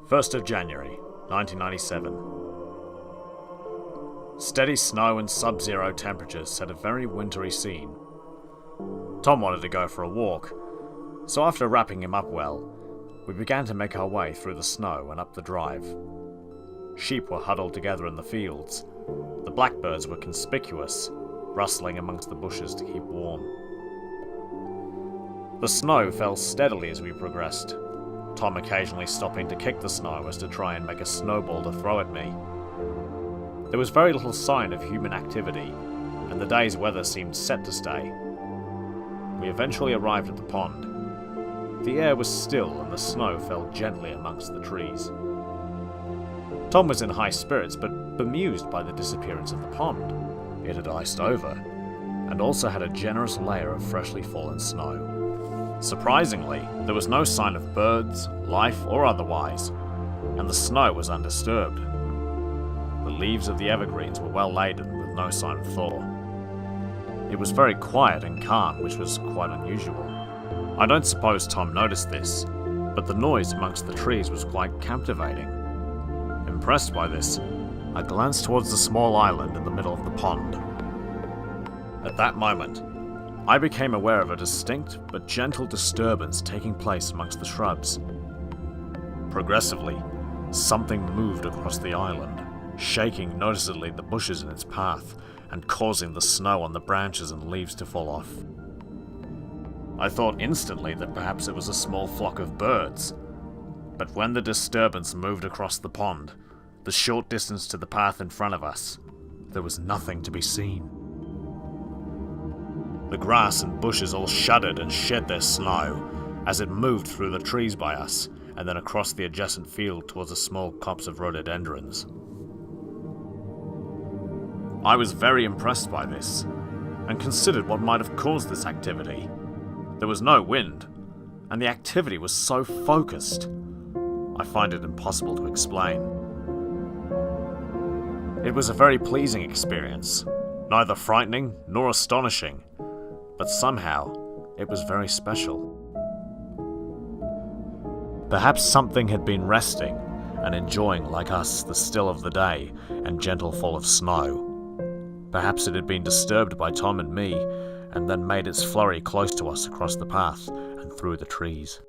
1st of January, 1997. Steady snow and sub-zero temperatures set a very wintry scene. Tom wanted to go for a walk, so after wrapping him up well, we began to make our way through the snow and up the drive. Sheep were huddled together in the fields. The blackbirds were conspicuous, rustling amongst the bushes to keep warm. The snow fell steadily as we progressed, Tom occasionally stopping to kick the snow as to try and make a snowball to throw at me. There was very little sign of human activity, and the day's weather seemed set to stay. We eventually arrived at the pond. The air was still and the snow fell gently amongst the trees. Tom was in high spirits but bemused by the disappearance of the pond. It had iced over, and also had a generous layer of freshly fallen snow. Surprisingly, there was no sign of birds, life or otherwise, and the snow was undisturbed. The leaves of the evergreens were well laden with no sign of thaw. It was very quiet and calm, which was quite unusual. I don't suppose Tom noticed this, but the noise amongst the trees was quite captivating. Impressed by this, I glanced towards the small island in the middle of the pond. At that moment, I became aware of a distinct but gentle disturbance taking place amongst the shrubs. Progressively, something moved across the island, shaking noticeably the bushes in its path and causing the snow on the branches and leaves to fall off. I thought instantly that perhaps it was a small flock of birds, but when the disturbance moved across the pond, the short distance to the path in front of us, there was nothing to be seen. The grass and bushes all shuddered and shed their snow as it moved through the trees by us and then across the adjacent field towards a small copse of rhododendrons. I was very impressed by this and considered what might have caused this activity. There was no wind, and the activity was so focused. I find it impossible to explain. It was a very pleasing experience, neither frightening nor astonishing, but somehow it was very special. Perhaps something had been resting and enjoying like us the still of the day and gentle fall of snow. Perhaps it had been disturbed by Tom and me and then made its flurry close to us across the path and through the trees.